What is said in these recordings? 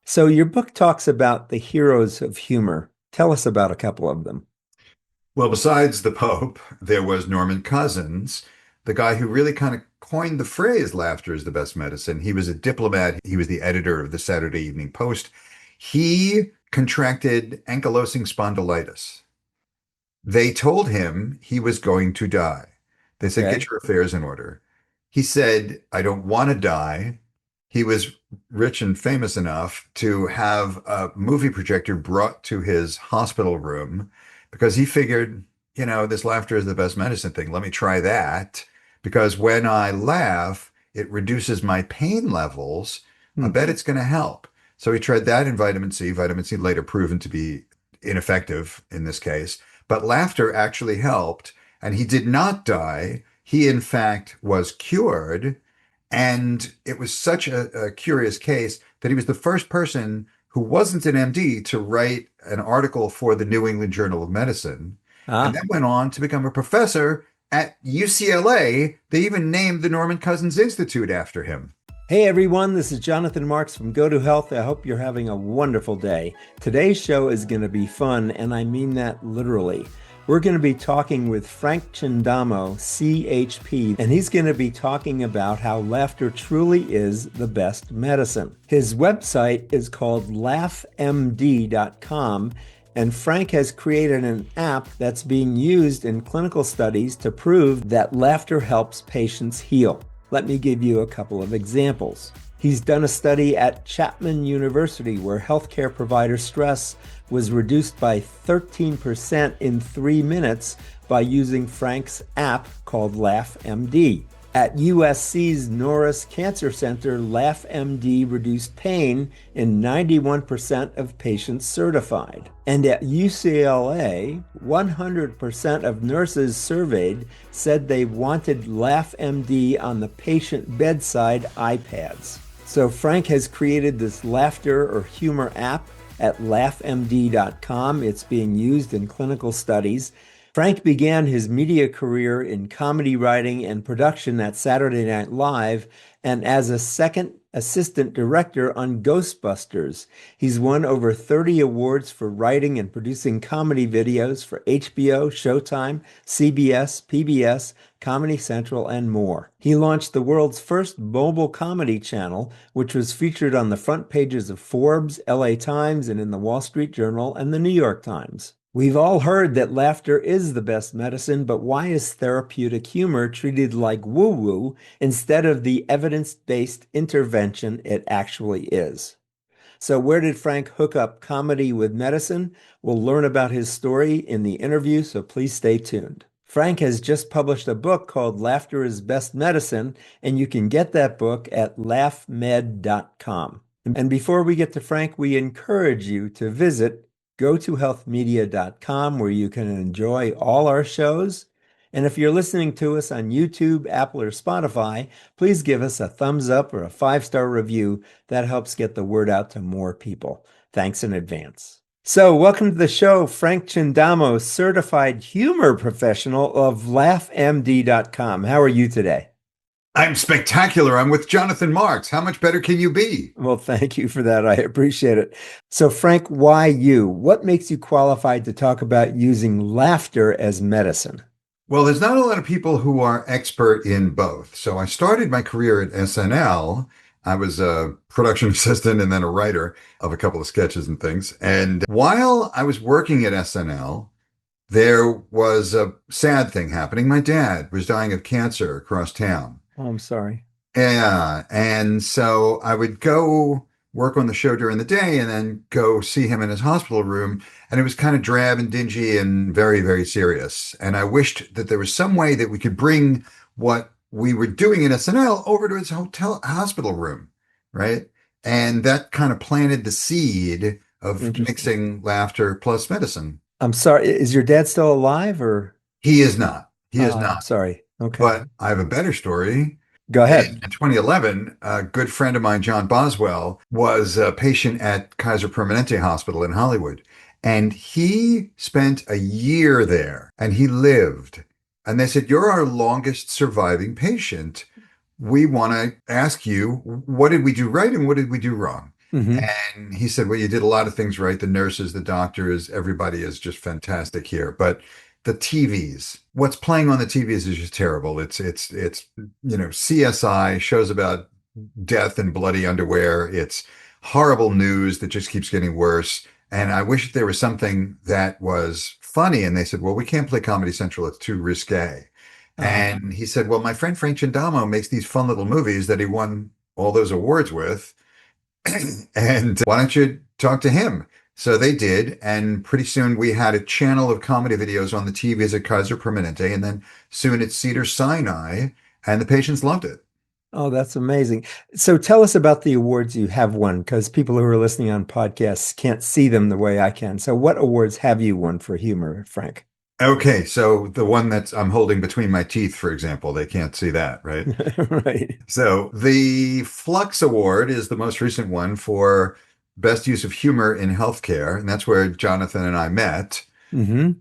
So your book talks about the heroes of humor. Tell us about a couple of them. Well, besides the Pope, there was Norman Cousins, the guy who really kind of coined the phrase laughter is the best medicine. He was a diplomat. He was the editor of the Saturday Evening Post. He contracted ankylosing spondylitis. They told him he was going to die. They said, Okay. get your affairs in order. He said, I don't want to die. He was rich and famous enough to have a movie projector brought to his hospital room because he figured, this laughter is the best medicine thing. Let me try that because when I laugh, it reduces my pain levels. I Hmm. bet it's going to help. So he tried that in vitamin C. Vitamin C later proven to be ineffective in this case, but laughter actually helped, and he did not die. He, in fact, was cured. And it was such a curious case that he was the first person who wasn't an MD to write an article for the New England Journal of Medicine, and Ah. then went on to become a professor at UCLA. They even named the Norman Cousins Institute after him. Hey everyone, this is Jonathan Marx from GoToHealth. I hope you're having a wonderful day. Today's show is going to be fun, and I mean that literally. We're going to be talking with Frank Chindamo, CHP, and he's going to be talking about how laughter truly is the best medicine. His website is called LaughMD.com, and Frank has created an app that's being used in clinical studies to prove that laughter helps patients heal. Let me give you a couple of examples. He's done a study at Chapman University where healthcare provider stress was reduced by 13% in 3 minutes by using Frank's app called LaughMD. At USC's Norris Cancer Center, LaughMD reduced pain in 91% of patients certified. And at UCLA, 100% of nurses surveyed said they wanted LaughMD on the patient bedside iPads. So Frank has created this laughter or humor app at laughmd.com. It's being used in clinical studies. Frank began his media career in comedy writing and production at Saturday Night Live and as a second assistant director on Ghostbusters. He's won over 30 awards for writing and producing comedy videos for HBO, Showtime, CBS, PBS, Comedy Central, and more. He launched the world's first mobile comedy channel, which was featured on the front pages of Forbes, LA Times, and in the Wall Street Journal and the New York Times. We've all heard that laughter is the best medicine, but why is therapeutic humor treated like woo-woo instead of the evidence-based intervention it actually is? So where did Frank hook up comedy with medicine? We'll learn about his story in the interview, so please stay tuned. Frank has just published a book called Laughter is Best Medicine, and you can get that book at laughmed.com. And before we get to Frank, we encourage you to visit GoToHealthMedia.com, where you can enjoy all our shows. And if you're listening to us on YouTube, Apple, or Spotify, please give us a thumbs up or a 5-star review. That helps get the word out to more people. Thanks in advance. So, welcome to the show, Frank Chindamo, certified humor professional of LaughMD.com. How are you today? I'm spectacular. I'm with Jonathan Marx. How much better can you be? Well, thank you for that. I appreciate it. So, Frank, why you? What makes you qualified to talk about using laughter as medicine? Well, there's not a lot of people who are expert in both. So I started my career at SNL. I was a production assistant and then a writer of a couple of sketches and things. And while I was working at SNL, there was a sad thing happening. My dad was dying of cancer across town. Oh, I'm sorry. Yeah. And so I would go work on the show during the day and then go see him in his hospital room. And it was kind of drab and dingy and very, very serious. And I wished that there was some way that we could bring what we were doing in SNL over to his hospital room, right? And that kind of planted the seed of Interesting. mixing laughter plus medicine. I'm sorry. Is your dad still alive or? He is not. He is I'm not. sorry. Okay. But I have a better story. Go In ahead. 2011, a good friend of mine, John Boswell, was a patient at Kaiser Permanente Hospital in Hollywood. And he spent a year there and he lived. And they said, you're our longest surviving patient. We want to ask you, what did we do right and what did we do wrong? Hmm. And he said, well, you did a lot of things right. The nurses, the doctors, everybody is just fantastic here. But the TVs, what's playing on the TVs is just terrible. CSI shows about death and bloody underwear. It's horrible news that just keeps getting worse. And I wish there was something that was funny. And they said, well, we can't play Comedy Central. It's too risque. Uh, And he said, well, my friend Frank Chindamo makes these fun little movies that he won all those awards with. And why don't you talk to him? So they did. And pretty soon we had a channel of comedy videos on the TVs at Kaiser Permanente. And then soon at Cedar Sinai. And the patients loved it. oh, that's amazing. So tell us about the awards you have won, because people who are listening on podcasts can't see them the way I can. So what awards have you won for humor, Frank? Okay, so the one that I'm holding between my teeth, for example, they can't see that, right? Right. So the Flux Award is the most recent one for best use of humor in healthcare, and that's where Jonathan and I met. Hmm.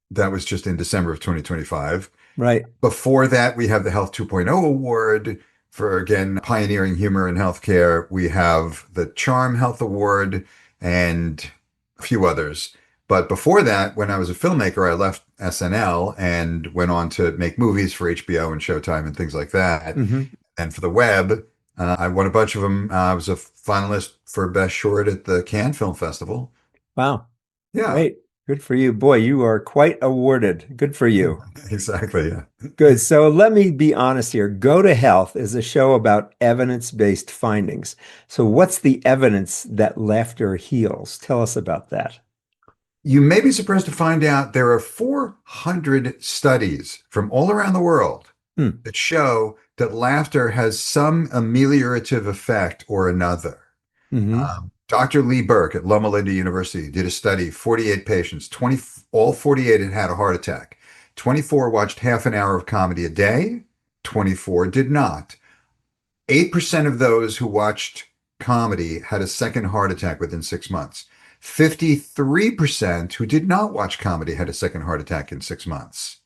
That was just in December of 2025. Right. Before that, we have the Health 2.0 Award for, again, pioneering humor in healthcare. We have the Charm Health Award and a few others. But before that, when I was a filmmaker, I left SNL and went on to make movies for HBO and Showtime and things like that. Hmm. And for the web, I won a bunch of them. I was a finalist for Best Short at the Cannes Film Festival. Wow. Yeah, Great. Good for you. Boy, you are quite awarded. Good for you. exactly. Yeah. Good. So let me be honest here. Go to Health is a show about evidence-based findings. So what's the evidence that laughter heals? Tell us about that. You may be surprised to find out there are 400 studies from all around the world Hmm. that show that laughter has some ameliorative effect or another. Hmm. Dr. Lee Burke at Loma University did a study, 48 patients, 20, all 48 had a heart attack. 24 watched half an hour of comedy a day, 24 did not. 8% of those who watched comedy had a second heart attack within 6 months. 53% who did not watch comedy had a second heart attack in 6 months.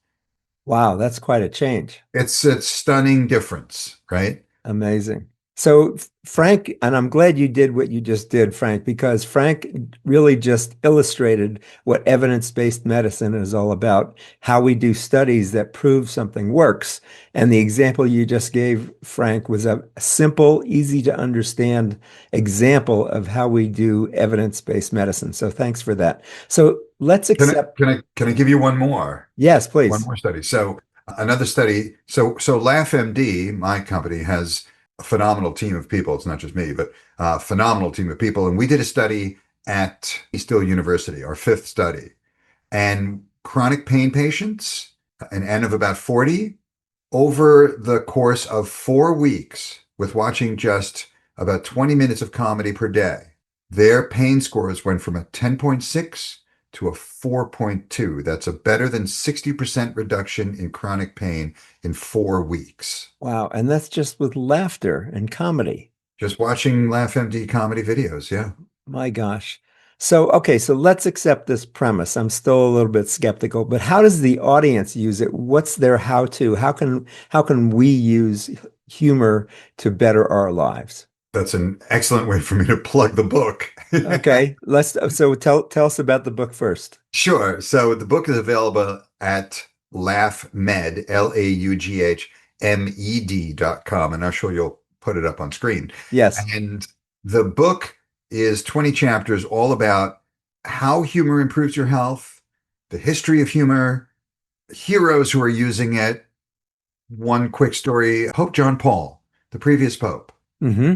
Wow, that's quite a change. It's a stunning difference, right? Amazing. So, Frank, and I'm glad you did what you just did, Frank, because Frank really just illustrated what evidence-based medicine is all about, how we do studies that prove something works. And the example you just gave, Frank, was a simple, easy to understand example of how we do evidence-based medicine. So, thanks for that. So, let's Can I, accept, can I, can I give you one more? yes, One please. more study. So another study. So LaughMD, my company, has a phenomenal team of people. It's not just me, but a phenomenal team of people. And we did a study at East Hill University, our fifth study. And chronic pain patients, an N of about 40, over the course of 4 weeks, with watching just about 20 minutes of comedy per day, their pain scores went from a 10.6 to a 4.2. That's a better than 60% reduction in chronic pain in 4 weeks. Wow. And that's just with laughter and comedy. Just watching LaughMD comedy videos. Yeah. My gosh. So, okay, so let's accept this premise. I'm still a little bit skeptical, but how does the audience use it? What's their how-to? How can we use humor to better our lives? That's an excellent way for me to plug the book. Okay, so tell us about the book first. Sure. So the book is available at LaughMed, LaughMed.com. And I'm sure you'll put it up on screen. Yes. And the book is 20 chapters all about how humor improves your health, the history of humor, heroes who are using it. One quick story, Pope John Paul, the previous pope, Mm-hmm.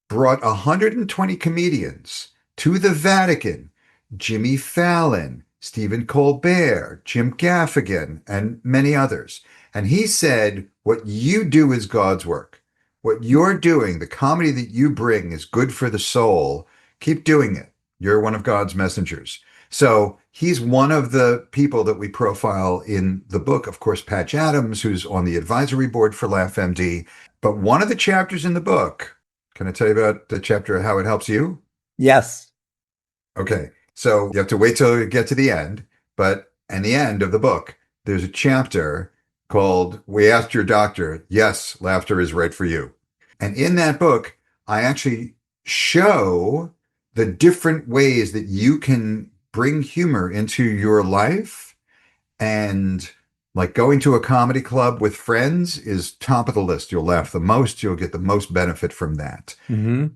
brought 120 comedians to the Vatican. Jimmy Fallon, Stephen Colbert, Jim Gaffigan, and many others. And he said, what you do is God's work. What you're doing, the comedy that you bring is good for the soul. Keep doing it. You're one of God's messengers. So he's one of the people that we profile in the book. Of course, Patch Adams, who's on the advisory board for LaughMD. But one of the chapters in the book, can I tell you about the chapter of how it helps you? Yes. Okay. So you have to wait till you get to the end. But in the end of the book, there's a chapter called We Asked Your Doctor. Yes, laughter is right for you. And in that book, I actually show the different ways that you can bring humor into your life. And like going to a comedy club with friends is top of the list. You'll laugh the most, you'll get the most benefit from that. Hmm.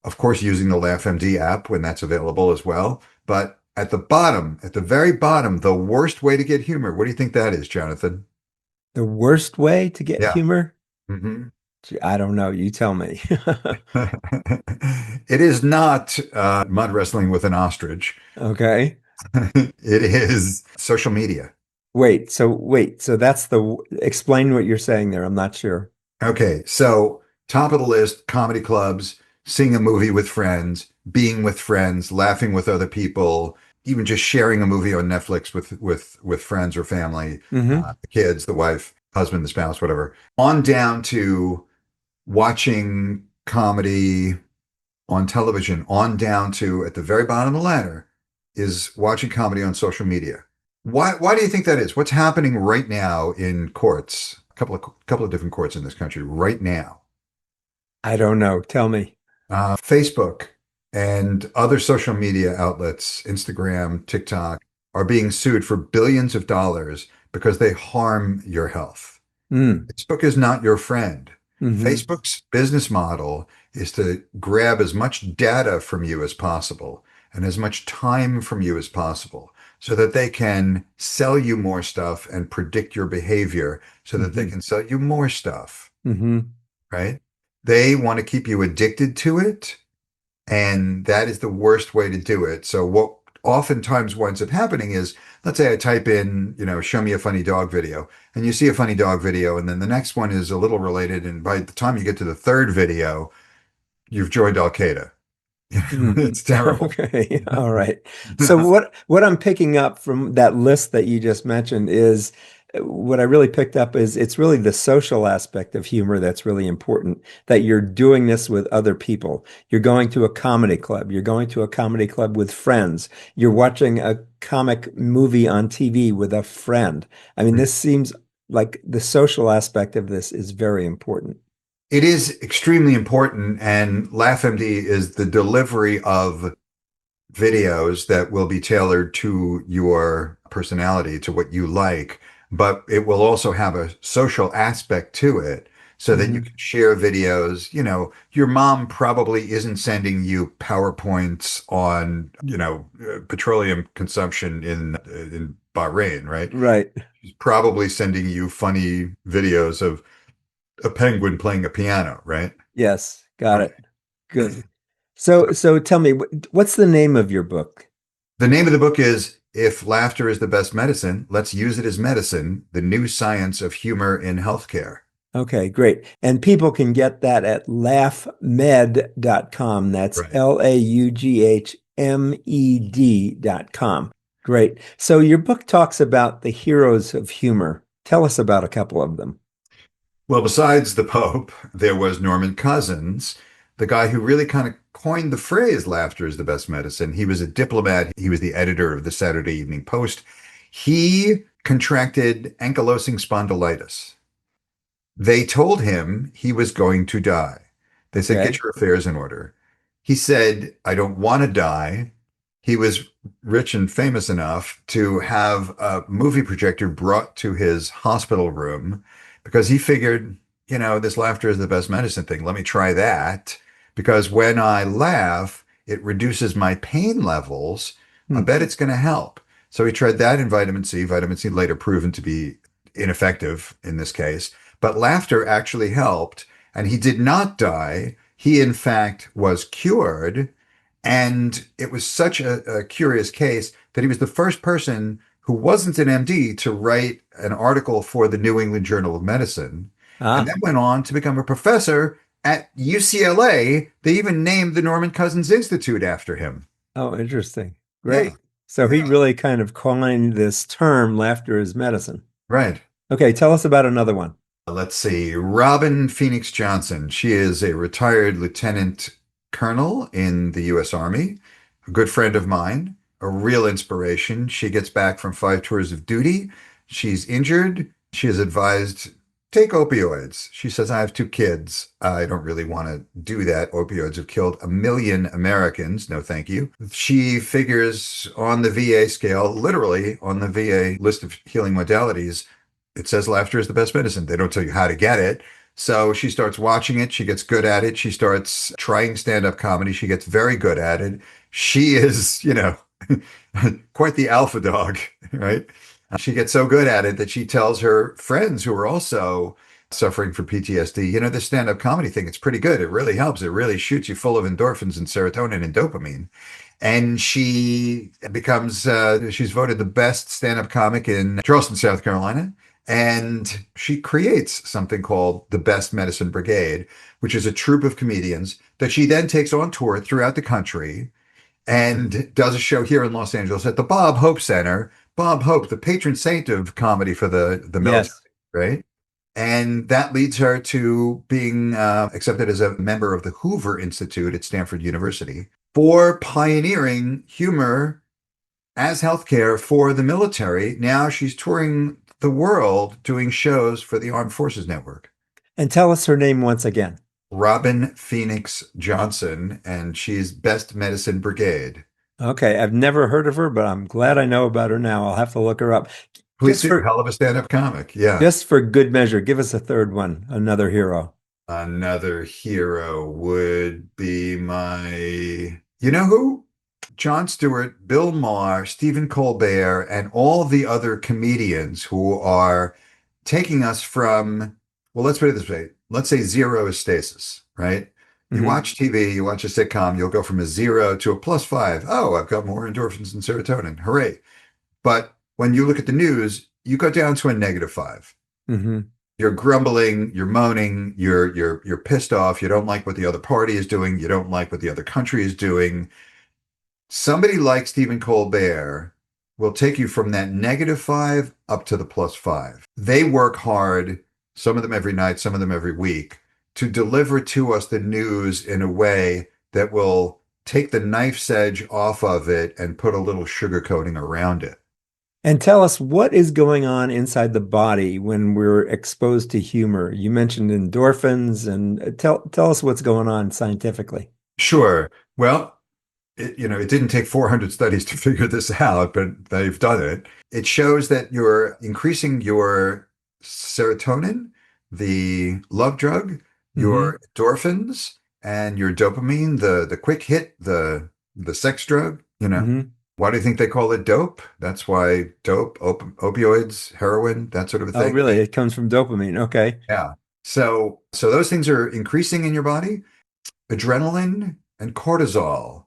Of course, using the LaughMD app when that's available as well. But at the bottom, at the very bottom, the worst way to get humor. What do you think that is, Jonathan? The worst way to get Yeah. humor? Mhm. Gee, I don't know. You tell me. It is not mud wrestling with an ostrich. Okay. It is social media. Wait, so that's explain what you're saying there. I'm not sure. Okay, so top of the list, comedy clubs, seeing a movie with friends, being with friends, laughing with other people, even just sharing a movie on Netflix with friends or family, Hmm. the kids, the wife, husband, the spouse, whatever. On down to watching comedy on television, on down to at the very bottom of the ladder is watching comedy on social media. Why do you think that is? What's happening right now in courts? A couple of different courts in this country right now. I don't know. Tell me. Facebook and other social media outlets, Instagram, TikTok, are being sued for billions of dollars because they harm your health. Mm. Facebook is not your friend. Hmm. Facebook's business model is to grab as much data from you as possible and as much time from you as possible so that they can sell you more stuff and predict your behavior so that they Hmm. can sell you more stuff, Hmm. right? They want to keep you addicted to it, and that is the worst way to do it. So what oftentimes winds up happening is, let's say I type in, show me a funny dog video, and you see a funny dog video, and then the next one is a little related. And by the time you get to the third video, you've joined Al Qaeda. Mm. It's terrible. Okay. All right. So what I'm picking up from that list that you just mentioned is what I really picked up is it's really the social aspect of humor that's really important, that you're doing this with other people. You're going to a comedy club. You're going to a comedy club with friends. You're watching a comic movie on TV with a friend. I mean, this seems like the social aspect of this is very important. It is extremely important, and LaughMD is the delivery of videos that will be tailored to your personality, to what you like, but it will also have a social aspect to it so that you Hmm. can share videos. Your mom probably isn't sending you PowerPoints on, petroleum consumption in Bahrain, right? Right. She's probably sending you funny videos of a penguin playing a piano, right? Yes. Got Right. it. Good. So tell me, what's the name of your book? The name of the book is If Laughter is the Best Medicine, Let's Use It as Medicine, The New Science of Humor in Healthcare. Okay, great. And people can get that at laughmed.com. That's Right. LAUGHMED.com. Great. So your book talks about the heroes of humor. Tell us about a couple of them. Well, besides the Pope, there was Norman Cousins, the guy who really kind of coined the phrase laughter is the best medicine. He was a diplomat. He was the editor of the Saturday Evening Post. He contracted ankylosing spondylitis. They told him he was going to die. They said, get Okay. your affairs in order. He said, I don't want to die. He was rich and famous enough to have a movie projector brought to his hospital room because he figured, this laughter is the best medicine thing. Let me try that. Because when I laugh, it reduces my pain levels. I Hmm. bet it's going to help. So he tried that in vitamin C. Vitamin C later proven to be ineffective in this case. But laughter actually helped, and he did not die. He, in fact, was cured. And it was such a curious case that he was the first person who wasn't an MD to write an article for the New England Journal of Medicine, and Ah, then went on to become a professor at UCLA. They even named the Norman Cousins Institute after him. oh, interesting. Yeah, Great. So he yeah, really kind of coined this term, laughter is medicine. right. Okay, tell us about another one. Let's see. Robin Phoenix Johnson. She is a retired lieutenant colonel in the U.S. Army, a good friend of mine, a real inspiration. She gets back from 5 tours of duty. She's injured. She is advised take opioids. She says, I have two kids. I don't really want to do that. Opioids have killed 1 million Americans. No, thank you. She figures on the VA scale, literally on the VA list of healing modalities, it says laughter is the best medicine. They don't tell you how to get it. So she starts watching it. She gets good at it. She starts trying stand-up comedy. She gets very good at it. She is, quite the alpha dog, right? She gets so good at it that she tells her friends who are also suffering from PTSD, this stand-up comedy thing, it's pretty good. It really helps. It really shoots you full of endorphins and serotonin and dopamine. And she becomes, she's voted the best stand-up comic in Charleston, South Carolina. And she creates something called the Best Medicine Brigade, which is a troupe of comedians that she then takes on tour throughout the country and does a show here in Los Angeles at the Bob Hope Center. Bob Hope, the patron saint of comedy for the military, Yes. right? And that leads her to being accepted as a member of the Hoover Institute at Stanford University for pioneering humor as healthcare for the military. Now she's touring the world doing shows for the Armed Forces Network. And tell us her name once again. Robin Phoenix Johnson, and she's Best Medicine Brigade. Okay, I've never heard of her, but I'm glad I know about her now. I'll have to look her up. Please do. Hell of a stand-up comic. Yeah. Just for good measure, give us a third one, another hero. Another hero would be you know who? Jon Stewart, Bill Maher, Stephen Colbert, and all the other comedians who are taking us from, well, let's put it this way. Let's say zero is stasis, right? You watch TV, you watch a sitcom, you'll go from a 0 to a +5. Oh, I've got more endorphins and serotonin. Hooray. But when you look at the news, you go down to a -5. Mm-hmm. You're grumbling, you're moaning, you're pissed off, you don't like what the other party is doing, you don't like what the other country is doing. Somebody like Stephen Colbert will take you from that -5 up to the +5. They work hard, some of them every night, some of them every week, to deliver to us the news in a way that will take the knife's edge off of it and put a little sugar coating around it. And tell us what is going on inside the body when we're exposed to humor. You mentioned endorphins, and tell us what's going on scientifically. Sure. Well, it didn't take 400 studies to figure this out, but they've done it. It shows that you're increasing your serotonin, the love drug, your endorphins, and your dopamine, the quick hit, the sex drug. Why do you think they call it dope? That's why dope, opioids, heroin, that sort of a thing. Oh, really? It comes from dopamine. Okay. Yeah. So those things are increasing in your body. Adrenaline and cortisol,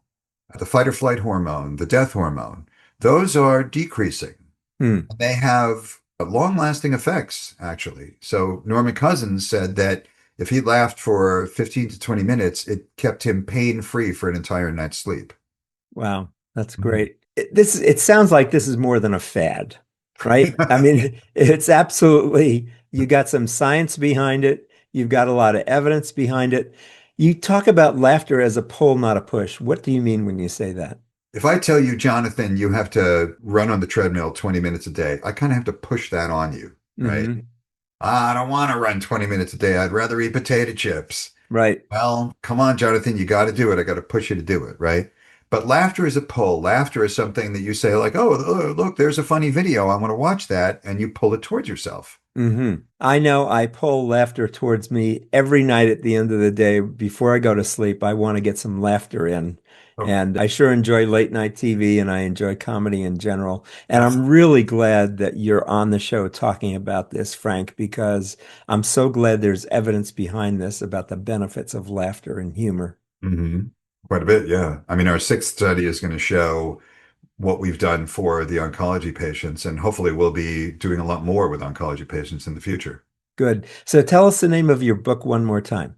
the fight or flight hormone, the death hormone, those are decreasing. They have long-lasting effects, actually. So Norman Cousins said that if he laughed for 15 to 20 minutes, it kept him pain-free for an entire night's sleep. Wow, that's great. It sounds like this is more than a fad, right? I mean, it's absolutely, you got some science behind it. You've got a lot of evidence behind it. You talk about laughter as a pull, not a push. What do you mean when you say that? If I tell you, Jonathan, you have to run on the treadmill 20 minutes a day, I kind of have to push that on you, right? I don't want to run 20 minutes a day. I'd rather eat potato chips. Right. Well, come on, Jonathan, you got to do it. I got to push you to do it, right? But laughter is a pull. Laughter is something that you say like, oh, look, there's a funny video. I want to watch that. And you pull it towards yourself. I know I pull laughter towards me every night at the end of the day. Before I go to sleep, I want to get some laughter in. And I sure enjoy late night TV, and I enjoy comedy in general. And I'm really glad that you're on the show talking about this, Frank, because I'm so glad there's evidence behind this about the benefits of laughter and humor. Quite a bit, yeah. I mean, our 6th study is going to show what we've done for the oncology patients, and hopefully we'll be doing a lot more with oncology patients in the future. Good. So tell us the name of your book one more time.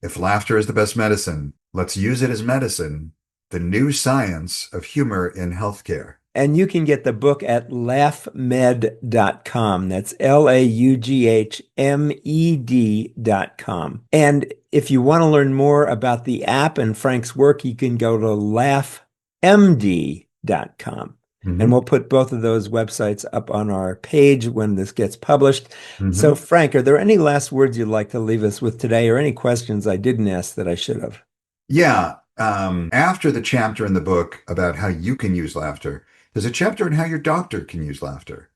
If laughter is the best medicine, let's use it as medicine. The New Science of Humor in Healthcare. And you can get the book at laughmed.com. That's LaughMed.com. And if you want to learn more about the app and Frank's work, you can go to laughmd.com. And we'll put both of those websites up on our page when this gets published. So, Frank, are there any last words you'd like to leave us with today, or any questions I didn't ask that I should have? Yeah. After the chapter in the book about how you can use laughter, there's a chapter on how your doctor can use laughter.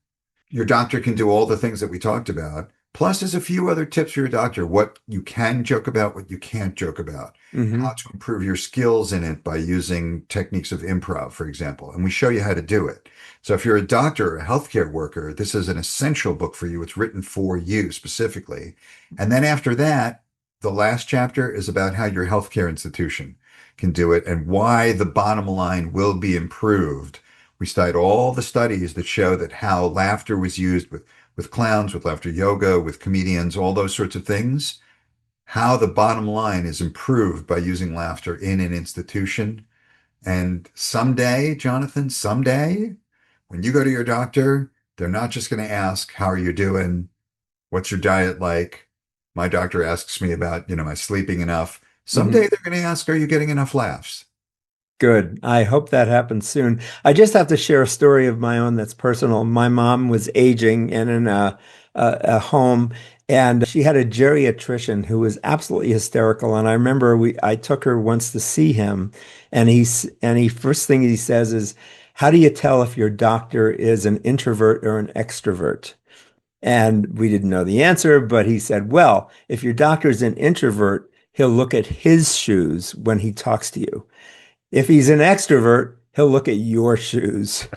Your doctor can do all the things that we talked about. Plus, there's a few other tips for your doctor, what you can joke about, what you can't joke about, how to improve your skills in it by using techniques of improv, for example. And we show you how to do it. So if you're a doctor or a healthcare worker, this is an essential book for you. It's written for you specifically. And then after that, the last chapter is about how your healthcare institution can do it and why the bottom line will be improved. We cite all the studies that show that how laughter was used with clowns, with laughter yoga, with comedians, all those sorts of things, how the bottom line is improved by using laughter in an institution. And someday, Jonathan, someday, when you go to your doctor, they're not just going to ask, how are you doing? What's your diet like? My doctor asks me about, am I sleeping enough? Someday they're going to ask, are you getting enough laughs? Good. I hope that happens soon. I just have to share a story of my own that's personal. My mom was aging and in a home, and she had a geriatrician who was absolutely hysterical. And I remember I took her once to see him, and he first thing he says is, "How do you tell if your doctor is an introvert or an extrovert?" And we didn't know the answer, but he said, "Well, if your doctor's an introvert, he'll look at his shoes when he talks to you. If he's an extrovert, he'll look at your shoes."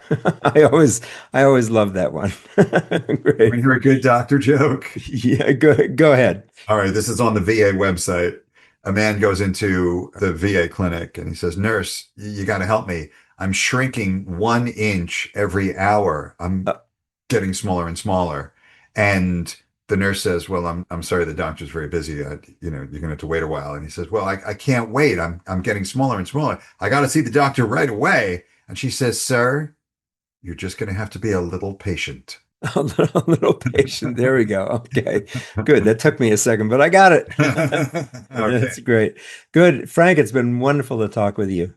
I always love that one. Want to Great. hear a good doctor joke? Yeah, go ahead. All right, this is on the VA website. A man goes into the VA clinic and he says, "Nurse, you got to help me. I'm shrinking 1 inch every hour. I'm getting smaller and smaller." And the nurse says, "Well, I'm sorry, the doctor's very busy. You're going to have to wait a while." And he says, "Well, I can't wait. I'm getting smaller and smaller. I got to see the doctor right away." And she says, "Sir, you're just going to have to be a little patient." A little patient. There we go. Okay, good. That took me a second, but I got it. Okay. That's great. Good. Frank, it's been wonderful to talk with you.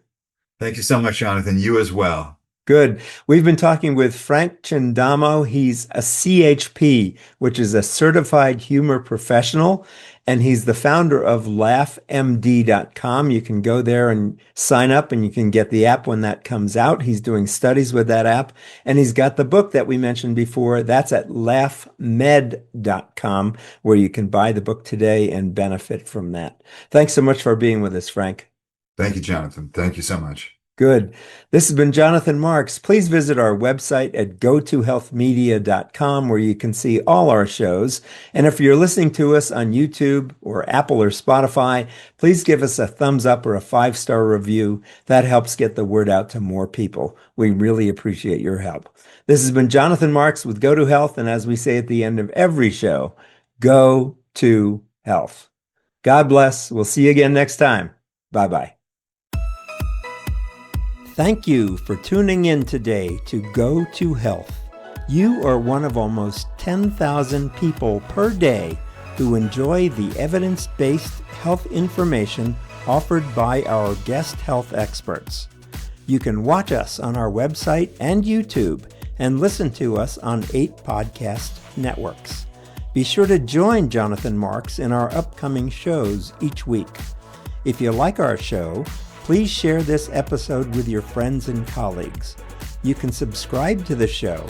Thank you so much, Jonathan. You as well. Good. We've been talking with Frank Chindamo. He's a CHP, which is a certified humor professional, and he's the founder of LaughMD.com. You can go there and sign up, and you can get the app when that comes out. He's doing studies with that app, and he's got the book that we mentioned before. That's at LaughMed.com, where you can buy the book today and benefit from that. Thanks so much for being with us, Frank. Thank you, Jonathan. Thank you so much. Good. This has been Jonathan Marx. Please visit our website at GoToHealthMedia.com, where you can see all our shows. And if you're listening to us on YouTube or Apple or Spotify, please give us a thumbs up or a 5-star review. That helps get the word out to more people. We really appreciate your help. This has been Jonathan Marx with GoToHealth. And as we say at the end of every show, go to health. God bless. We'll see you again next time. Bye-bye. Thank you for tuning in today to Go to Health. You are one of almost 10,000 people per day who enjoy the evidence-based health information offered by our guest health experts. You can watch us on our website and YouTube and listen to us on 8 podcast networks. Be sure to join Jonathan Marx in our upcoming shows each week. If you like our show, please share this episode with your friends and colleagues. You can subscribe to the show,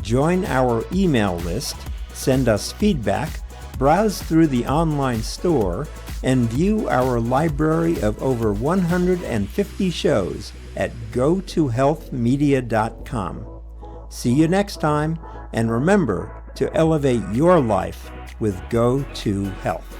join our email list, send us feedback, browse through the online store, and view our library of over 150 shows at GoToHealthMedia.com. See you next time, and remember to elevate your life with Go to Health.